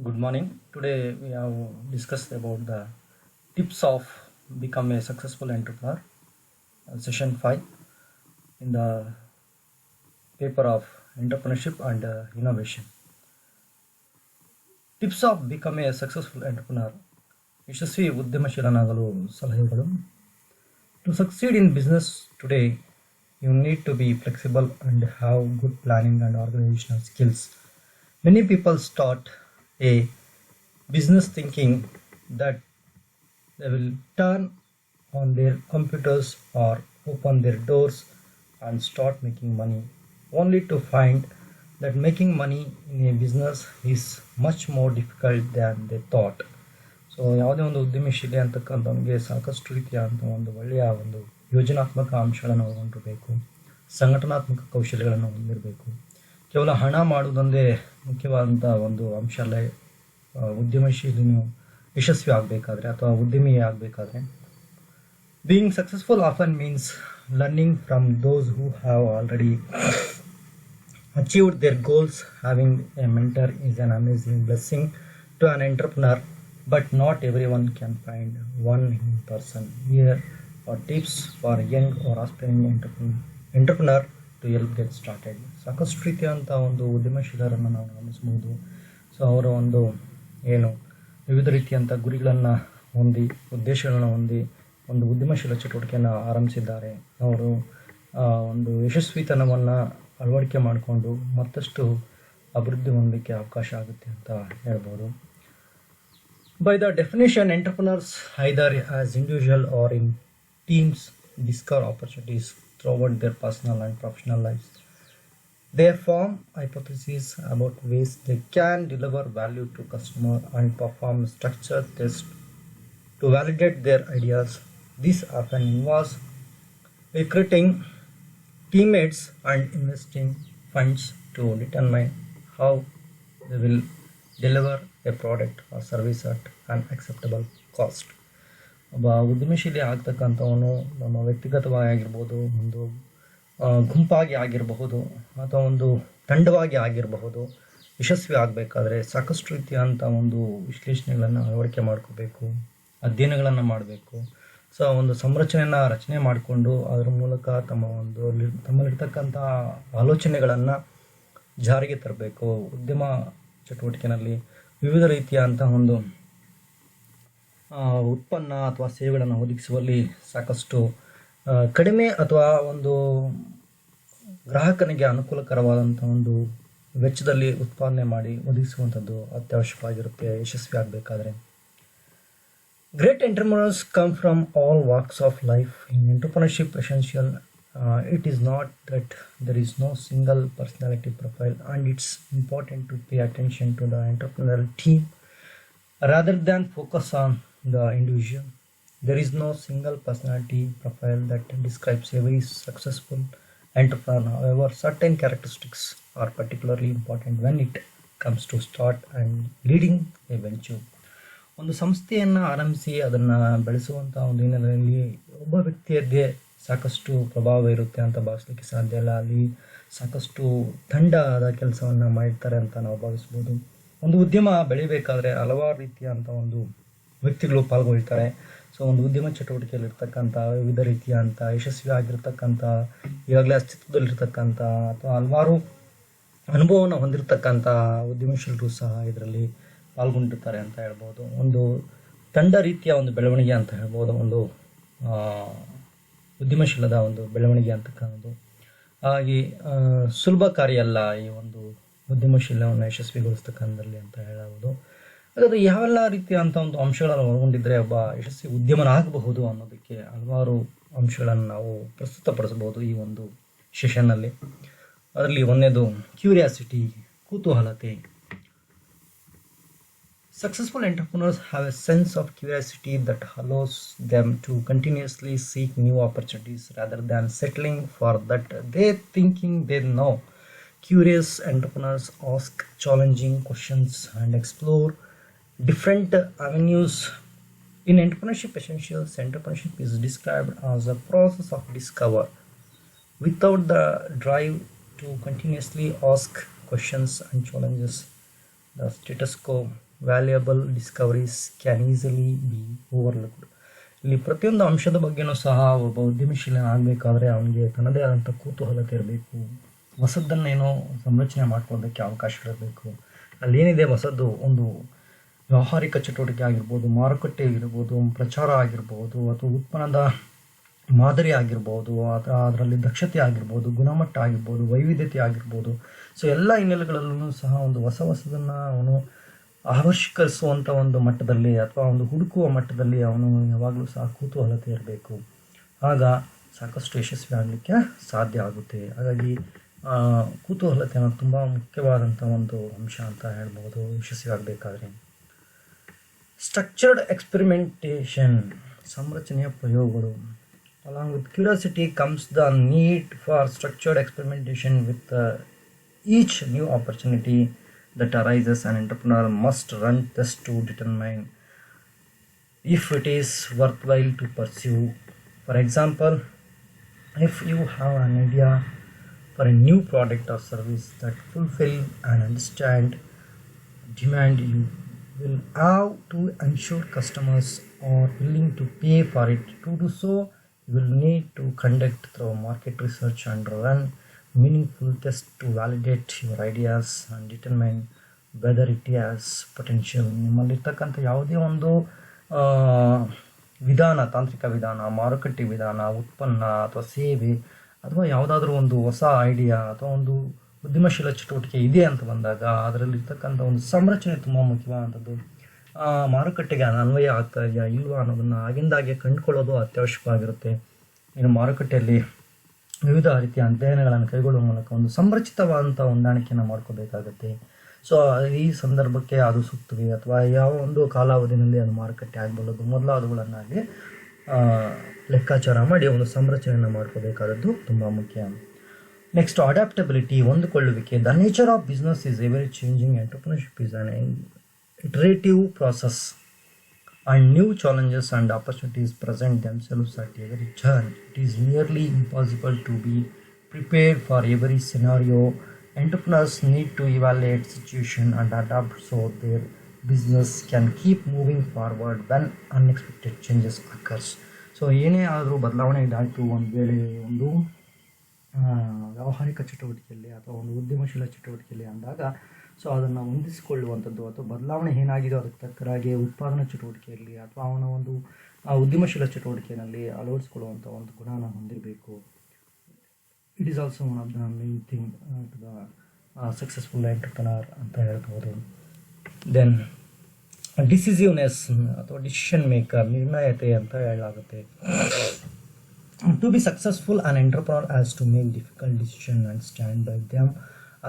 Good morning. Today we have discussed about the tips of become a successful entrepreneur, session 5 in the paper of entrepreneurship and innovation. Tips of become a successful entrepreneur. ಯಶಸ್ವಿ ಉದ್ಯಮಶೀಲನಾಗಲು ಸಲಹೆಗಳು. To succeed in business today, you need to be flexible and have good planning and organizational skills. Many people start a business thinking that they will turn on their computers or open their doors and start making money, only to find that making money in a business is much more difficult than they thought. So ಯಾವುದೇ ಒಂದು ಉದ್ಯಮಶೀಲಿ ಅಂತಕ್ಕಂಥವನಿಗೆ ಸಾಕಷ್ಟು ರೀತಿಯ ಅಂತ ಒಂದು ಒಳ್ಳೆಯ ಒಂದು ಯೋಜನಾತ್ಮಕ ಅಂಶಗಳನ್ನು ಒಳಗೊಂಡಿರಬೇಕು, ಸಂಘಟನಾತ್ಮಕ ಕೌಶಲ್ಯಗಳನ್ನು ಹೊಂದಿರಬೇಕು. ಕೇವಲ ಹಣ ಮಾಡುವುದೊಂದೇ ಮುಖ್ಯವಾದಂಥ ಒಂದು ಅಂಶ ಅಲ್ಲ. ಉದ್ಯಮಶೀಲಿನೂ ಯಶಸ್ವಿ ಆಗಬೇಕಾದ್ರೆ ಅಥವಾ ಉದ್ಯಮಿ ಆಗಬೇಕಾದ್ರೆ being successful often means learning from those who have already achieved their goals. Having a mentor is an amazing blessing to an entrepreneur, but not everyone can find one in person. Here are tips for young or aspiring entrepreneur to help get started. ಸಾಕಷ್ಟು ರೀತಿಯಂಥ ಒಂದು ಉದ್ಯಮಶೀಲರನ್ನು ನಾವು ಗಮನಿಸಬಹುದು. So ಅವರ ಒಂದು ವಿವಿಧ ರೀತಿಯಂಥ ಗುರಿಗಳನ್ನು ಹೊಂದಿ, ಉದ್ದೇಶಗಳನ್ನು ಹೊಂದಿ ಒಂದು ಉದ್ಯಮಶೀಲ ಚಟುವಟಿಕೆಯನ್ನು ಆರಂಭಿಸಿದ್ದಾರೆ. ಅವರು ಒಂದು ಯಶಸ್ವಿತನವನ್ನು ಅಳವಡಿಕೆ ಮಾಡಿಕೊಂಡು ಮತ್ತಷ್ಟು ಅಭಿವೃದ್ಧಿ ಹೊಂದಲಿಕ್ಕೆ ಅವಕಾಶ ಆಗುತ್ತೆ ಅಂತ ಹೇಳ್ಬೋದು. By the definition, entrepreneurs either as individual or in teams discover opportunities throughout their personal and professional lives. They form hypotheses about ways they can deliver value to customer and perform structured tests to validate their ideas. This often involves recruiting teammates and investing funds to determine how they will deliver a product or service at an acceptable cost. ಒಬ್ಬ ಉದ್ಯಮಶೀಲಿ ಆಗ್ತಕ್ಕಂಥವನು ನಮ್ಮ ವ್ಯಕ್ತಿಗತವಾಗಿ ಆಗಿರ್ಬೋದು, ಒಂದು ಗುಂಪಾಗಿ ಆಗಿರಬಹುದು ಅಥವಾ ಒಂದು ತಂಡವಾಗಿ ಆಗಿರಬಹುದು, ಯಶಸ್ವಿ ಆಗಬೇಕಾದ್ರೆ ಸಾಕಷ್ಟು ರೀತಿಯಂಥ ಒಂದು ವಿಶ್ಲೇಷಣೆಗಳನ್ನು ಅಳವಡಿಕೆ ಮಾಡ್ಕೋಬೇಕು, ಅಧ್ಯಯನಗಳನ್ನು ಮಾಡಬೇಕು. ಸೊ ಒಂದು ಸಂರಚನೆಯನ್ನು ರಚನೆ ಮಾಡಿಕೊಂಡು ಅದರ ಮೂಲಕ ತಮ್ಮಲ್ಲಿರ್ತಕ್ಕಂಥ ಆಲೋಚನೆಗಳನ್ನು ಜಾರಿಗೆ ತರಬೇಕು. ಉದ್ಯಮ ಚಟುವಟಿಕೆಯಲ್ಲಿ ವಿವಿಧ ರೀತಿಯಂಥ ಒಂದು ಉತ್ಪನ್ನ ಅಥವಾ ಸೇವೆಗಳನ್ನು ಒದಗಿಸುವಲ್ಲಿ ಸಾಕಷ್ಟು ಕಡಿಮೆ ಅಥವಾ ಒಂದು ಗ್ರಾಹಕನಿಗೆ ಅನುಕೂಲಕರವಾದಂಥ ಒಂದು ವೆಚ್ಚದಲ್ಲಿ ಉತ್ಪಾದನೆ ಮಾಡಿ ಒದಗಿಸುವಂಥದ್ದು ಅತ್ಯವಶ್ಯಕವಾಗಿರುತ್ತೆ ಯಶಸ್ವಿ ಆಗಬೇಕಾದ್ರೆ. Great entrepreneurs come from all walks of life. In entrepreneurship essential, it is not that there is no single personality profile, and it's important to pay attention to the entrepreneurial team rather than focus on the individual. There is no single personality profile that describes every successful entrepreneur. However, certain characteristics are particularly important when it comes to start and leading a venture. ಒಂದು ಸಂಸ್ಥೆಯನ್ನು ಆರಂಭಿಸಿ ಅದನ್ನು ಬೆಳೆಸುವಂಥ ಒಂದು ಹಿನ್ನೆಲೆಯಲ್ಲಿ ಒಬ್ಬ ವ್ಯಕ್ತಿಯದ್ದೇ ಸಾಕಷ್ಟು ಪ್ರಭಾವ ಇರುತ್ತೆ ಅಂತ ಭಾವಿಸ್ಲಿಕ್ಕೆ ಸಾಧ್ಯ ಇಲ್ಲ. ಅಲ್ಲಿ ಸಾಕಷ್ಟು ತಂಡದ ಕೆಲಸವನ್ನು ಮಾಡಿರ್ತಾರೆ ಅಂತ ನಾವು ಭಾವಿಸ್ಬೋದು. ಒಂದು ಉದ್ಯಮ ಬೆಳಿಬೇಕಾದ್ರೆ ಹಲವಾರು ರೀತಿಯಂಥ ಒಂದು ವ್ಯಕ್ತಿಗಳು ಪಾಲ್ಗೊಳ್ತಾರೆ. ಸೊ ಒಂದು ಉದ್ಯಮ ಚಟುವಟಿಕೆಯಲ್ಲಿರ್ತಕ್ಕಂಥ ವಿವಿಧ ರೀತಿಯಂಥ ಯಶಸ್ವಿ ಆಗಿರ್ತಕ್ಕಂಥ, ಈಗಾಗಲೇ ಅಸ್ತಿತ್ವದಲ್ಲಿರ್ತಕ್ಕಂಥ ಅಥವಾ ಹಲವಾರು ಅನುಭವವನ್ನು ಹೊಂದಿರತಕ್ಕಂಥ ಉದ್ಯಮಶೀಲರು ಸಹ ಇದರಲ್ಲಿ ಪಾಲ್ಗೊಂಡಿರ್ತಾರೆ ಅಂತ ಹೇಳ್ಬೋದು. ಒಂದು ತಂಡ ರೀತಿಯ ಒಂದು ಬೆಳವಣಿಗೆ ಅಂತ ಹೇಳ್ಬೋದು, ಒಂದು ಉದ್ಯಮಶೀಲದ ಒಂದು ಬೆಳವಣಿಗೆ ಅಂತಕ್ಕಂಥದ್ದು. ಹಾಗೆ ಸುಲಭ ಕಾರ್ಯ ಅಲ್ಲ ಈ ಒಂದು ಉದ್ಯಮಶೀಲವನ್ನು ಯಶಸ್ವಿಗೊಳಿಸ್ತಕ್ಕಂಥದ್ರಲ್ಲಿ ಅಂತ ಹೇಳ್ಬೋದು. ಹಾಗಾದರೆ ಯಾವೆಲ್ಲ ರೀತಿಯಂಥ ಒಂದು ಅಂಶಗಳನ್ನು ಒಳಗೊಂಡಿದ್ದರೆ ಒಬ್ಬ ಯಶಸ್ವಿ ಉದ್ಯಮನಾಗಬಹುದು ಅನ್ನೋದಕ್ಕೆ ಹಲವಾರು ಅಂಶಗಳನ್ನು ನಾವು ಪ್ರಸ್ತುತಪಡಿಸಬಹುದು ಈ ಒಂದು ಸೆಷನ್ನಲ್ಲಿ. ಅದರಲ್ಲಿ ಒಂದನೇದು curiosity, ಕುತೂಹಲತೆ. Successful entrepreneurs have a sense of curiosity that allows them to continuously seek new opportunities rather than settling for that they thinking they know. Curious entrepreneurs ask challenging questions and explore different avenues. In entrepreneurship essentials, entrepreneurship is described as a process of discover. Without the drive to continuously ask questions and challenges the status quo, valuable discoveries can easily be overlooked. ಇಲ್ಲಿ ಪ್ರತಿಯೊಂದು ಅಂಶದ ಬಗ್ಗೆನೂ ಸಹ ಒಬ್ಬ ಉದ್ಯಮಶೀಲನಾಗಬೇಕಾದ್ರೆ ಅವನಿಗೆ ತನ್ನದೇ ಆದಂಥ ಕುತೂಹಲತೆ ಇರಬೇಕು. ಹೊಸದನ್ನೇನೋ ಸಂರಚನೆ ಮಾಡ್ಕೊಳ್ಳೋದಕ್ಕೆ ಅವಕಾಶಗಳಿರಬೇಕು. ಅಲ್ಲೇನಿದೆ ಹೊಸದು, ಒಂದು ವ್ಯಾವಹಾರಿಕ ಚಟುವಟಿಕೆ ಆಗಿರ್ಬೋದು, ಮಾರುಕಟ್ಟೆ ಆಗಿರ್ಬೋದು, ಪ್ರಚಾರ ಆಗಿರ್ಬೋದು, ಅಥವಾ ಉತ್ಪನ್ನದ ಮಾದರಿ ಆಗಿರ್ಬೋದು, ಅಥವಾ ಅದರಲ್ಲಿ ದಕ್ಷತೆ ಆಗಿರ್ಬೋದು, ಗುಣಮಟ್ಟ ಆಗಿರ್ಬೋದು, ವೈವಿಧ್ಯತೆ ಆಗಿರ್ಬೋದು. ಸೊ ಎಲ್ಲ ಹಿನ್ನೆಲೆಗಳಲ್ಲೂ ಸಹ ಒಂದು ಹೊಸದನ್ನು ಅವನು ಆವಿಷ್ಕರಿಸುವಂಥ ಒಂದು ಮಟ್ಟದಲ್ಲಿ ಅಥವಾ ಒಂದು ಹುಡುಕುವ ಮಟ್ಟದಲ್ಲಿ ಅವನು ಯಾವಾಗಲೂ ಸಹ ಕುತೂಹಲತೆ ಇರಬೇಕು. ಆಗ ಸಾಕಷ್ಟು ಯಶಸ್ವಿ ಆಗಲಿಕ್ಕೆ ಸಾಧ್ಯ ಆಗುತ್ತೆ. ಹಾಗಾಗಿ ಕುತೂಹಲತೆ ಅನ್ನೋದು ತುಂಬ ಮುಖ್ಯವಾದಂಥ ಒಂದು ಅಂಶ ಅಂತ ಹೇಳ್ಬೋದು ಯಶಸ್ವಿ ಆಗಬೇಕಾದ್ರೆ. ಸ್ಟ್ರಕ್ಚರ್ಡ್ ಎಕ್ಸ್ಪೆರಿಮೆಂಟೇಷನ್, ಸಂರಚನೆಯ ಪ್ರಯೋಗಗಳು. Along with curiosity comes the need for structured experimentation. With each new opportunity that arises, an entrepreneur must run tests to determine if it is worthwhile to pursue. For example, if you have an idea for a new product or service that fulfill and understand demand, you will have to ensure customers are willing to pay for it. To do so, you will need to conduct thorough market research and run meaningful tests to validate your ideas and determine whether it has potential. ನಿಮ್ಮಲ್ಲಿರ್ತಕ್ಕಂಥ ಯಾವುದೇ ಒಂದು ವಿಧಾನ, ತಾಂತ್ರಿಕ ವಿಧಾನ, ಮಾರುಕಟ್ಟೆ ವಿಧಾನ, ಉತ್ಪನ್ನ ಅಥವಾ ಸೇವೆ ಅಥವಾ ಯಾವುದಾದ್ರೂ ಒಂದು ಹೊಸ ಐಡಿಯಾ ಅಥವಾ ಒಂದು ಉದ್ಯಮಶೀಲ ಚಟುವಟಿಕೆ ಇದೆ ಅಂತ ಬಂದಾಗ ಅದರಲ್ಲಿರ್ತಕ್ಕಂಥ ಒಂದು ಸಂರಚನೆ ತುಂಬ ಮುಖ್ಯವಾದಂಥದ್ದು. ಮಾರುಕಟ್ಟೆಗೆ ಅನ್ವಯ ಆಗ್ತಾ ಇದೆಯಾ ಇಲ್ವಾ ಅನ್ನೋದನ್ನು ಆಗಿಂದಾಗೆ ಕಂಡುಕೊಳ್ಳೋದು ಅತ್ಯವಶ್ಯಕವಾಗಿರುತ್ತೆ. ಇನ್ನು ಮಾರುಕಟ್ಟೆಯಲ್ಲಿ ವಿವಿಧ ರೀತಿಯ ಅಧ್ಯಯನಗಳನ್ನು ಕೈಗೊಳ್ಳುವ ಮೂಲಕ ಒಂದು ಸಂರಚಿತವಾದಂಥ ಹೊಂದಾಣಿಕೆಯನ್ನು ಮಾಡ್ಕೋಬೇಕಾಗತ್ತೆ. ಸೊ ಈ ಸಂದರ್ಭಕ್ಕೆ ಅದು ಸೂಕ್ತವೇ ಅಥವಾ ಯಾವ ಒಂದು ಕಾಲಾವಧಿಯಲ್ಲಿ ಅದು ಮಾರುಕಟ್ಟೆ ಆಗಬಲ್ಲದು ಮೊದಲಾದವುಗಳನ್ನಾಗಿ ಲೆಕ್ಕಾಚಾರ ಮಾಡಿ ಒಂದು ಸಂರಚನೆಯನ್ನು ಮಾಡ್ಕೋಬೇಕಾದದ್ದು ತುಂಬ ಮುಖ್ಯ. ನೆಕ್ಸ್ಟ್, ಅಡಾಪ್ಟಬಿಲಿಟಿ, ಹೊಂದಿಕೊಳ್ಳುವಿಕೆ. The nature of business is every changing. Entrepreneurship is an iterative process, and new challenges and opportunities present themselves at every turn. It is nearly impossible to be prepared for every scenario. Entrepreneurs need to evaluate situation and adapt so their business can keep moving forward when unexpected changes occurs. So ಏನೇ ಆದರೂ ಬದಲಾವಣೆ ಇದಾಯಿತು ಒಂದು ವೇಳೆ ಒಂದು ವ್ಯಾವಹಾರಿಕ ಚಟುವಟಿಕೆಯಲ್ಲಿ ಅಥವಾ ಒಂದು ಉದ್ಯಮಶೀಲ ಚಟುವಟಿಕೆಯಲ್ಲಿ ಅಂದಾಗ ಸೊ ಅದನ್ನು ಹೊಂದಿಸಿಕೊಳ್ಳುವಂಥದ್ದು ಅಥವಾ ಬದಲಾವಣೆ ಏನಾಗಿದೆ ಅದಕ್ಕೆ ತಕ್ಕರಾಗಿ ಉತ್ಪಾದನಾ ಚಟುವಟಿಕೆಯಲ್ಲಿ ಅಥವಾ ಅವನ ಒಂದು ಉದ್ಯಮಶೀಲ ಚಟುವಟಿಕೆಯಲ್ಲಿ ಅಳವಡಿಸಿಕೊಳ್ಳುವಂಥ ಒಂದು ಗುಣನ ಹೊಂದಿರಬೇಕು. It is also one of the main thing to the successful entrepreneur ಅಂತ ಹೇಳ್ಬೋದು. ದೆನ್ ಡಿಸಿಸಿವ್ನೆಸ್ ಅಥವಾ ಡಿಸಿಷನ್ ಮೇಕರ್, ನಿರ್ಣಯತೆ ಅಂತ ಹೇಳಲಾಗುತ್ತೆ. To be successful, an entrepreneur has to make difficult decisions and stand by them.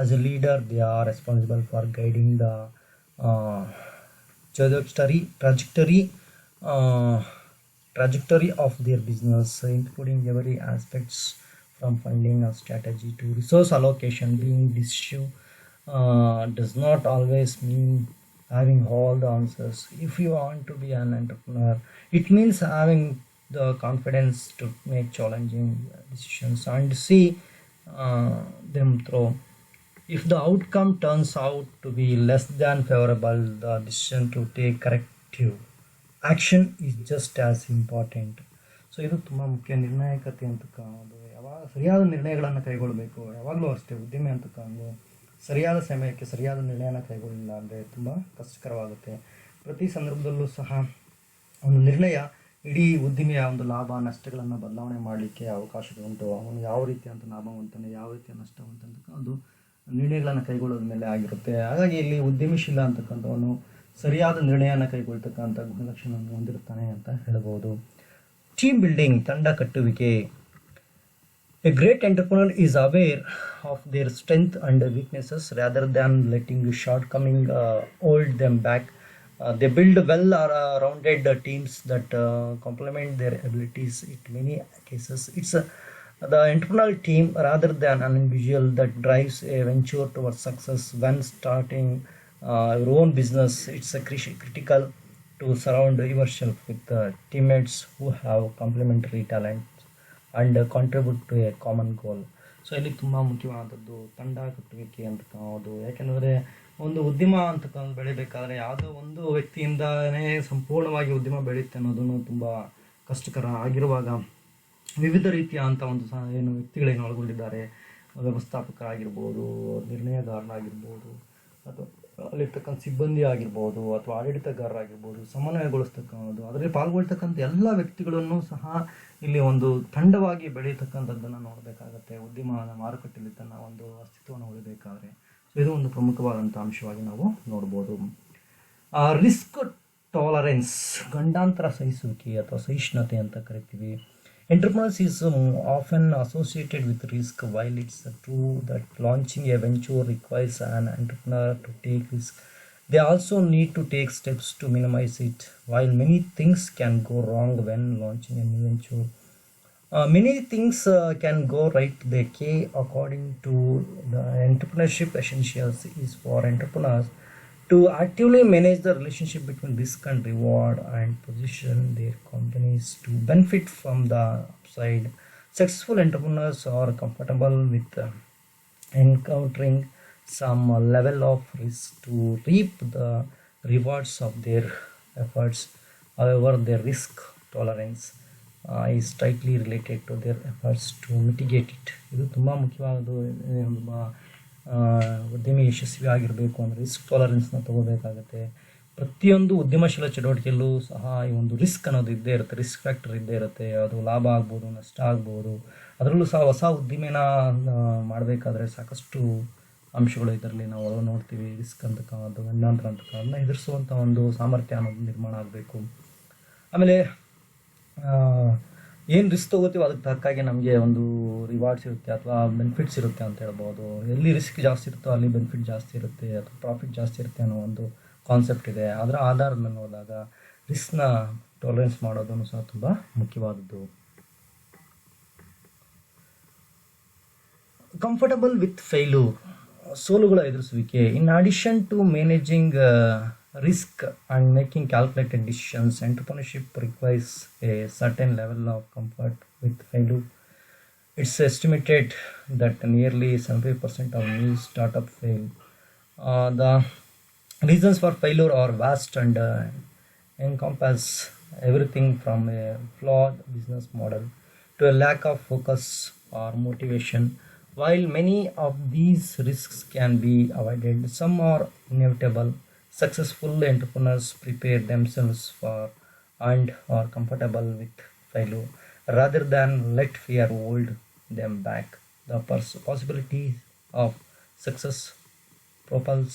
As a leader, they are responsible for guiding the trajectory of their business, including every aspects from funding or strategy to resource allocation. Being decisive does not always mean having all the answers. If you want to be an entrepreneur, it means having the confidence to make challenging decisions and see them through. If the outcome turns out to be less than favorable, the decision to take corrective action is just as important. So ಇದು ತುಂಬ ಮುಖ್ಯ. ನಿರ್ಣಾಯಕತೆ ಅಂತಕ್ಕಂಥದ್ದು ಯಾವಾಗ ಸರಿಯಾದ ನಿರ್ಣಯಗಳನ್ನು ಕೈಗೊಳ್ಳಬೇಕು. ಯಾವಾಗಲೂ ಅಷ್ಟೇ ಉದ್ಯಮಿ ಅಂತಕ್ಕಂಥದ್ದು ಸರಿಯಾದ ಸಮಯಕ್ಕೆ ಸರಿಯಾದ ನಿರ್ಣಯನ ಕೈಗೊಳ್ಳಿಲ್ಲ ಅಂದರೆ ತುಂಬ ಕಷ್ಟಕರವಾಗುತ್ತೆ. ಪ್ರತಿ ಸಂದರ್ಭದಲ್ಲೂ ಸಹ ಒಂದು ನಿರ್ಣಯ ಇಡೀ ಉದ್ದಿಮೆಯ ಒಂದು ಲಾಭ ನಷ್ಟಗಳನ್ನು ಬದಲಾವಣೆ ಮಾಡಲಿಕ್ಕೆ ಅವಕಾಶಗಳುಂಟು. ಅವನು ಯಾವ ರೀತಿಯಂಥ ಲಾಭವಂತಾನೆ ಯಾವ ರೀತಿಯ ನಷ್ಟವಂತಕ್ಕಂಥದ್ದು ನಿರ್ಣಯಗಳನ್ನು ಕೈಗೊಳ್ಳೋದ ಮೇಲೆ ಆಗಿರುತ್ತೆ. ಹಾಗಾಗಿ ಇಲ್ಲಿ ಉದ್ಯಮಶೀಲ ಅಂತಕ್ಕಂಥವನು ಸರಿಯಾದ ನಿರ್ಣಯನ ಕೈಗೊಳ್ತಕ್ಕಂಥ ಗುಣಲಕ್ಷಣವನ್ನು ಹೊಂದಿರುತ್ತಾನೆ ಅಂತ ಹೇಳ್ಬೋದು. ಟೀಮ್ ಬಿಲ್ಡಿಂಗ್, ತಂಡ ಕಟ್ಟುವಿಕೆ. A great entrepreneur is aware of their strengths and weaknesses rather than letting shortcomings hold them back. They build well-rounded teams that complement their abilities. In many cases, it's the entrepreneurial team rather than an individual that drives a venture towards success. When starting your own business, it's critical to surround yourself with teammates who have complementary talents and contribute to a common goal. So ಇಲ್ಲಿ ತುಂಬ ಮುಖ್ಯವಾದದ್ದು ತಂಡ ಕಟ್ಟುವಿಕೆ ಅಂತ ಕಾಣೋದು. ಯಾಕೆಂದರೆ ಒಂದು ಉದ್ಯಮ ಅಂತ ಬೆಳಿಬೇಕಾದ್ರೆ ಯಾವುದೋ ಒಂದು ವ್ಯಕ್ತಿಯಿಂದನೇ ಸಂಪೂರ್ಣವಾಗಿ ಉದ್ಯಮ ಬೆಳೆಯುತ್ತೆ ಅನ್ನೋದನ್ನು ತುಂಬ ಕಷ್ಟಕರ ಆಗಿರುವಾಗ ವಿವಿಧ ರೀತಿಯ ಅಂತ ಒಂದು ಏನು ವ್ಯಕ್ತಿಗಳೇನು ಒಳಗೊಂಡಿದ್ದಾರೆ, ವ್ಯವಸ್ಥಾಪಕರಾಗಿರ್ಬೋದು, ನಿರ್ಣಯಗಾರರಾಗಿರ್ಬೋದು, ಅಥವಾ ಅಲ್ಲಿರ್ತಕ್ಕಂಥ ಸಿಬ್ಬಂದಿ ಆಗಿರ್ಬೋದು, ಅಥವಾ ಆಡಳಿತಗಾರರಾಗಿರ್ಬೋದು, ಸಮನ್ವಯಗೊಳಿಸ್ತಕ್ಕಂಥದ್ದು, ಅದರಲ್ಲಿ ಪಾಲ್ಗೊಳ್ತಕ್ಕಂಥ ಎಲ್ಲ ವ್ಯಕ್ತಿಗಳನ್ನು ಸಹ ಇಲ್ಲಿ ಒಂದು ತಂಡವಾಗಿ ಬೆಳೆಯತಕ್ಕಂಥದ್ದನ್ನು ನೋಡಬೇಕಾಗತ್ತೆ ಉದ್ಯಮ ಮಾರುಕಟ್ಟೆಯಲ್ಲಿ ತನ್ನ ಒಂದು ಅಸ್ತಿತ್ವವನ್ನು ಉಳಿಬೇಕಾದ್ರೆ. ಸೊ ಇದು ಒಂದು ಪ್ರಮುಖವಾದಂಥ ಅಂಶವಾಗಿ ನಾವು ನೋಡ್ಬೋದು. ರಿಸ್ಕ್ ಟಾಲರೆನ್ಸ್, ಗಂಡಾಂತರ ಸಹಿಸುವಿಕೆ ಅಥವಾ ಸಹಿಷ್ಣುತೆ ಅಂತ ಕರಿತೀವಿ. Entrepreneurs is often associated with risk. While it's true that launching a venture requires an entrepreneur to take risk, they also need to take steps to minimize it. While many things can go wrong when launching a new venture, many things can go right. The key, according to the entrepreneurship essentials, is for entrepreneurs to actively manage the relationship between risk and reward and position their companies to benefit from the upside. Successful entrepreneurs are comfortable with encountering some level of risk to reap the rewards of their efforts. However, their risk tolerance is tightly related to their efforts to mitigate it. ಇದು ತುಂಬ ಮುಖ್ಯವಾದದ್ದು. ಉದ್ಯಮಿ ಯಶಸ್ವಿ ಆಗಿರಬೇಕು ಅಂದರೆ risk ಟಾಲರೆನ್ಸ್ನ ತಗೋಬೇಕಾಗತ್ತೆ. ಪ್ರತಿಯೊಂದು ಉದ್ಯಮಶೀಲ ಚಟುವಟಿಕೆಯಲ್ಲೂ ಸಹ ಈ ಒಂದು ರಿಸ್ಕ್ ಅನ್ನೋದು ಇದ್ದೇ ಇರುತ್ತೆ, ರಿಸ್ಕ್ ಫ್ಯಾಕ್ಟರ್ ಇದ್ದೇ ಇರುತ್ತೆ. ಅದು ಲಾಭ ಆಗ್ಬೋದು, ನಷ್ಟ ಆಗ್ಬೋದು. ಅದರಲ್ಲೂ ಸಹ ಹೊಸ ಉದ್ದಿಮೆನ ಮಾಡಬೇಕಾದ್ರೆ ಸಾಕಷ್ಟು ಅಂಶಗಳು ಇದರಲ್ಲಿ ನಾವು ನೋಡ್ತೀವಿ. ರಿಸ್ಕ್ ಅಂತಕ್ಕಂಥದ್ದು, ಗಂಡಾಂತರ ಅಂತಕ್ಕಂಥದ್ದನ್ನ ಎದುರಿಸುವಂಥ ಒಂದು ಸಾಮರ್ಥ್ಯ ಅನ್ನೋದು ನಿರ್ಮಾಣ ಆಗಬೇಕು. ಆಮೇಲೆ ಏನು ರಿಸ್ಕ್ ತೊಗೋತೀವೋ ಅದಕ್ಕೆ ತಕ್ಕಾಗಿ ನಮಗೆ ಒಂದು ರಿವಾರ್ಡ್ಸ್ ಇರುತ್ತೆ ಅಥವಾ ಬೆನಿಫಿಟ್ಸ್ ಇರುತ್ತೆ ಅಂತ ಹೇಳ್ಬೋದು. ಎಲ್ಲಿ ರಿಸ್ಕ್ ಜಾಸ್ತಿ ಇರುತ್ತೋ ಅಲ್ಲಿ ಬೆನಿಫಿಟ್ ಜಾಸ್ತಿ ಇರುತ್ತೆ ಅಥವಾ ಪ್ರಾಫಿಟ್ ಜಾಸ್ತಿ ಇರುತ್ತೆ ಅನ್ನೋ ಒಂದು ಕಾನ್ಸೆಪ್ಟ್ ಇದೆ. ಅದರ ಆಧಾರದ ಮೇಲೆ ಹೋದಾಗ ರಿಸ್ಕ್ನ ಟಾಲರೆನ್ಸ್ ಮಾಡೋದನ್ನು ಸಹ ತುಂಬ ಮುಖ್ಯವಾದದ್ದು. ಕಂಫರ್ಟಬಲ್ ವಿತ್ ಫೇಲ್ಯೂರ್, ಸೋಲುಗಳ ಎದುರಿಸುವಿಕೆ. In addition to managing risk and making calculated decisions, entrepreneurship requires a certain level of comfort with failure. It's estimated that nearly 75% of new startups fail. The reasons for failure are vast and encompass everything from a flawed business model to a lack of focus or motivation. While many of these risks can be avoided, some are inevitable. Successful entrepreneurs prepare themselves for and are comfortable with failure rather than let fear hold them back. The possibility of success propels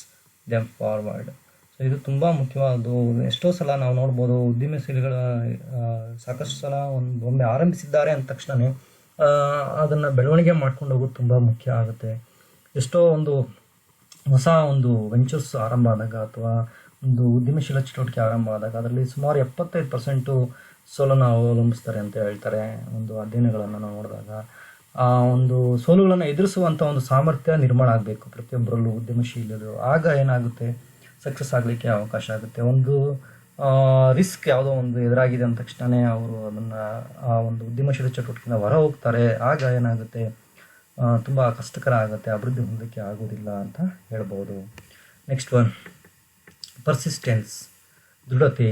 them forward. So ಇದು ತುಂಬ ಮುಖ್ಯವಾದದ್ದು. ಎಷ್ಟೋ ಸಲ ನಾವು ನೋಡ್ಬೋದು ಉದ್ಯಮಶೀಲಿಗಳ ಸಾಕಷ್ಟು ಸಲ ಒಮ್ಮೆ ಆರಂಭಿಸಿದ್ದಾರೆ ಅಂದ ತಕ್ಷಣವೇ ಅದನ್ನು ಬೆಳವಣಿಗೆ ಮಾಡ್ಕೊಂಡು ಹೋಗೋದು ತುಂಬ ಮುಖ್ಯ ಆಗುತ್ತೆ. ಎಷ್ಟೋ ಒಂದು ಹೊಸ ಒಂದು ವೆಂಚರ್ಸ್ ಆರಂಭ ಆದಾಗ ಅಥವಾ ಒಂದು ಉದ್ಯಮಶೀಲ ಚಟುವಟಿಕೆ ಆರಂಭ ಆದಾಗ ಅದರಲ್ಲಿ ಸುಮಾರು 75% ಸೋಲನ್ನು ಅವಲಂಬಿಸ್ತಾರೆ ಅಂತ ಹೇಳ್ತಾರೆ ಒಂದು ಅಧ್ಯಯನಗಳನ್ನು ನಾವು ನೋಡಿದಾಗ. ಆ ಒಂದು ಸೋಲುಗಳನ್ನು ಎದುರಿಸುವಂಥ ಒಂದು ಸಾಮರ್ಥ್ಯ ನಿರ್ಮಾಣ ಆಗಬೇಕು ಪ್ರತಿಯೊಬ್ಬರಲ್ಲೂ ಉದ್ಯಮಶೀಲರು. ಆಗ ಏನಾಗುತ್ತೆ, ಸಕ್ಸಸ್ ಆಗಲಿಕ್ಕೆ ಅವಕಾಶ ಆಗುತ್ತೆ. ಒಂದು ರಿಸ್ಕ್ ಯಾವುದೋ ಒಂದು ಎದುರಾಗಿದೆ ಅಂದ ತಕ್ಷಣವೇ ಅವರು ಅದನ್ನು ಆ ಒಂದು ಉದ್ಯಮಶೀಲ ಚಟುವಟಿಕೆಯಿಂದ ಹೊರ ಹೋಗ್ತಾರೆ. ಆಗ ಏನಾಗುತ್ತೆ, ತುಂಬ ಕಷ್ಟಕರ ಆಗುತ್ತೆ, ಅಭಿವೃದ್ಧಿ ಹೊಂದಕ್ಕೆ ಆಗೋದಿಲ್ಲ ಅಂತ ಹೇಳ್ಬೋದು. ನೆಕ್ಸ್ಟ್ ಒನ್, ಪರ್ಸಿಸ್ಟೆನ್ಸ್, ದೃಢತೆ.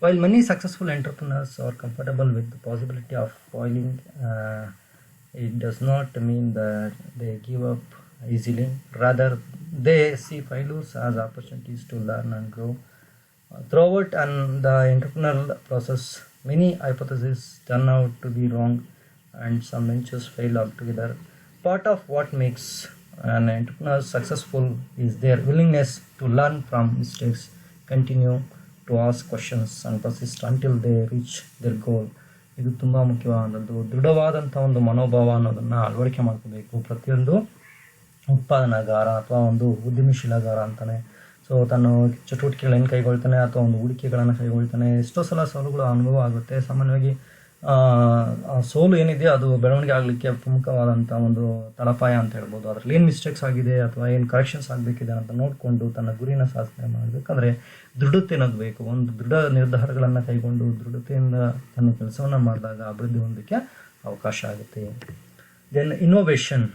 While many successful entrepreneurs are comfortable with the possibility of failing, it does not mean that they give up easily. Rather, they see failures as opportunities to learn and grow. Throughout the entrepreneurial process, many hypotheses turn out to be wrong and some ventures fail altogether. Part of what makes an entrepreneur successful is their willingness to learn from mistakes, continue to ask questions and persist until they reach their goal. ಇದು ತುಂಬ ಮುಖ್ಯವಾದದ್ದು. ದೃಢವಾದಂಥ ಒಂದು ಮನೋಭಾವ ಅನ್ನೋದನ್ನು ಅಳವಡಿಕೆ ಮಾಡ್ಕೋಬೇಕು ಪ್ರತಿಯೊಂದು ಉತ್ಪಾದನಾಗಾರ ಅಥವಾ ಒಂದು ಉದ್ಯಮಶೀಲಗಾರ ಅಂತಾನೆ. ಸೊ ತನ್ನ ಚಟುವಟಿಕೆಗಳನ್ನು ಕೈಗೊಳ್ತಾನೆ ಅಥವಾ ಒಂದು ಹೂಡಿಕೆಗಳನ್ನು ಕೈಗೊಳ್ತಾನೆ. ಎಷ್ಟೋ ಸಲ ಸೋಲುಗಳು ಅನುಭವ ಆಗುತ್ತೆ. ಸಾಮಾನ್ಯವಾಗಿ ಸೋಲು ಏನಿದೆ ಅದು ಬೆಳವಣಿಗೆ ಆಗಲಿಕ್ಕೆ ಪ್ರಮುಖವಾದಂಥ ಒಂದು ತಳಪಾಯ ಅಂತ ಹೇಳ್ಬೋದು. ಅದರಲ್ಲಿ ಏನು ಮಿಸ್ಟೇಕ್ಸ್ ಆಗಿದೆ ಅಥವಾ ಏನು ಕರೆಕ್ಷನ್ಸ್ ಆಗಬೇಕಿದೆ ಅಂತ ನೋಡಿಕೊಂಡು ತನ್ನ ಗುರಿನ ಸಾಧನೆ ಮಾಡಬೇಕಂದ್ರೆ ದೃಢತೆ ನಗಬೇಕು. ಒಂದು ದೃಢ ನಿರ್ಧಾರಗಳನ್ನು ಕೈಗೊಂಡು ದೃಢತೆಯಿಂದ ತನ್ನ ಕೆಲಸವನ್ನು ಮಾಡಿದಾಗ ಅಭಿವೃದ್ಧಿ ಹೊಂದಕ್ಕೆ ಅವಕಾಶ ಆಗುತ್ತೆ. Then innovation.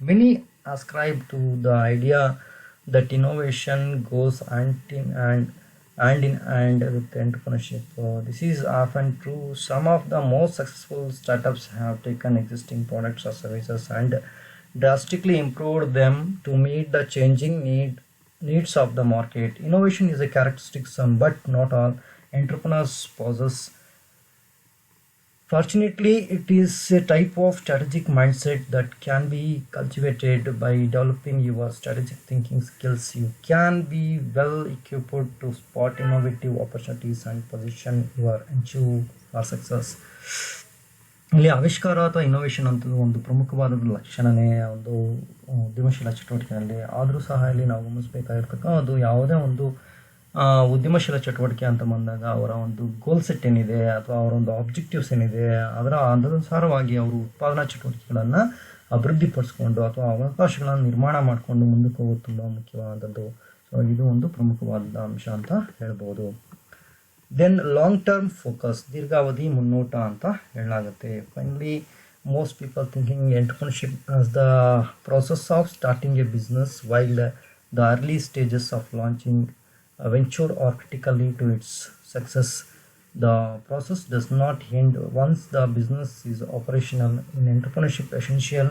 Many ascribe to the idea that innovation goes hand in hand with entrepreneurship. This is often true. Some of the most successful startups have taken existing products or services and drastically improved them to meet the changing needs of the market. Innovation is a characteristic some, but not all entrepreneurs possess. Fortunately, it is a type of strategic mindset that can be cultivated by developing your strategic thinking skills. You can be well equipped to spot innovative opportunities and position your achieve for success. ಇಲ್ಲಿ ಆವಿಷ್ಕಾರ ಅಥವಾ innovation ಅಂತದ್ದು ಒಂದು ಪ್ರಮುಖವಾದ ಲಕ್ಷಣನೇ ಒಂದು ಉದ್ಯಮಶೀಲ ಚಟುವಟಿಕೆಯಲ್ಲಿ. ಆದರೂ ಸಹ ಇಲ್ಲಿ ನಾವು ಗಮನಿಸಬೇಕಾಗಿರ್ತಕ್ಕಂಥದ್ದು ಯಾವುದೇ ಒಂದು ಉದ್ಯಮಶೀಲ ಚಟುವಟಿಕೆ ಅಂತ ಬಂದಾಗ ಅವರ ಒಂದು ಗೋಲ್ ಸೆಟ್ ಏನಿದೆ ಅಥವಾ ಅವರ ಒಂದು ಆಬ್ಜೆಕ್ಟಿವ್ಸ್ ಏನಿದೆ ಅದರ ಅದನುಸಾರವಾಗಿ ಅವರು ಉತ್ಪಾದನಾ ಚಟುವಟಿಕೆಗಳನ್ನು ಅಭಿವೃದ್ಧಿಪಡಿಸ್ಕೊಂಡು ಅಥವಾ ಅವಕಾಶಗಳನ್ನು ನಿರ್ಮಾಣ ಮಾಡಿಕೊಂಡು ಮುಂದಕ್ಕೆ ಹೋಗೋದು ತುಂಬ ಮುಖ್ಯವಾದದ್ದು. ಸೊ ಇದು ಒಂದು ಪ್ರಮುಖವಾದ ಅಂಶ ಅಂತ ಹೇಳ್ಬೋದು. ದೆನ್ ಲಾಂಗ್ ಟರ್ಮ್ ಫೋಕಸ್, ದೀರ್ಘಾವಧಿ ಮುನ್ನೋಟ ಅಂತ ಹೇಳಲಾಗುತ್ತೆ. Finally most people thinking entrepreneurship as the process of starting a business, while the early stages of launching a venture are critically to its success. The process does not end once the business is operational. In entrepreneurship essential,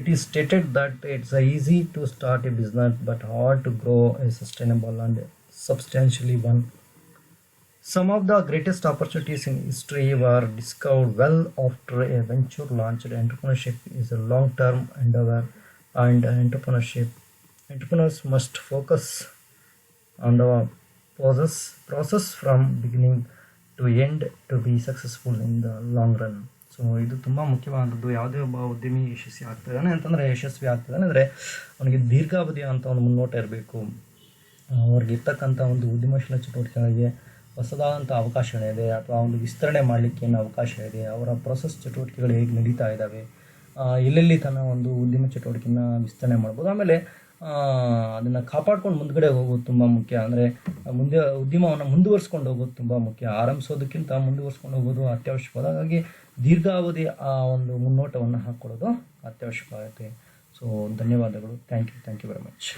it is stated that it's easy to start a business but hard to grow a sustainable and substantially one. Some of the greatest opportunities in history were discovered well after a venture launched. Entrepreneurship is a long-term endeavor, and entrepreneurs must focus on the process from beginning to end to be successful in the long run. So ಇದು ತುಂಬ ಮುಖ್ಯವಾದದ್ದು. ಯಾವುದೇ ಒಬ್ಬ ಉದ್ಯಮಿ ಯಶಸ್ವಿ ಆಗ್ತಿದ್ದಾನೆ ಅಂದರೆ ಅವನಿಗೆ ದೀರ್ಘಾವಧಿಯ ಅಂತ ಒಂದು ಮುನ್ನೋಟ ಇರಬೇಕು. ಅವ್ರಿಗೆ ಇರ್ತಕ್ಕಂಥ ಒಂದು ಉದ್ಯಮಶೀಲ ಚಟುವಟಿಕೆಗಳಿಗೆ ಹೊಸದಾದಂಥ ಅವಕಾಶಗಳಿದೆ ಅಥವಾ ಒಂದು ವಿಸ್ತರಣೆ ಮಾಡಲಿಕ್ಕೆ ಏನು ಅವಕಾಶ ಇದೆ, ಅವರ ಪ್ರೊಸೆಸ್ ಚಟುವಟಿಕೆಗಳು ಹೇಗೆ ನಡೀತಾ ಇದ್ದಾವೆ, ಎಲ್ಲೆಲ್ಲಿ ತನ್ನ ಒಂದು ಉದ್ಯಮ ಚಟುವಟಿಕೆನ ವಿಸ್ತರಣೆ ಮಾಡ್ಬೋದು, ಆಮೇಲೆ ಅದನ್ನು ಕಾಪಾಡ್ಕೊಂಡು ಮುಂದ್ಗಡೆ ಹೋಗೋದು ತುಂಬ ಮುಖ್ಯ. ಅಂದರೆ ಮುಂದೆ ಉದ್ಯಮವನ್ನು ಮುಂದುವರ್ಸ್ಕೊಂಡು ಹೋಗೋದು ತುಂಬ ಮುಖ್ಯ. ಆರಂಭಿಸೋದಕ್ಕಿಂತ ಮುಂದುವರ್ಸ್ಕೊಂಡು ಹೋಗೋದು ಅತ್ಯವಶ್ಯಕವಾದ, ಹಾಗಾಗಿ ದೀರ್ಘಾವಧಿ ಆ ಒಂದು ಮುನ್ನೋಟವನ್ನು ಹಾಕ್ಕೊಳ್ಳೋದು ಅತ್ಯವಶ್ಯಕವಾಗುತ್ತೆ. ಸೊ ಧನ್ಯವಾದಗಳು. Thank you very much.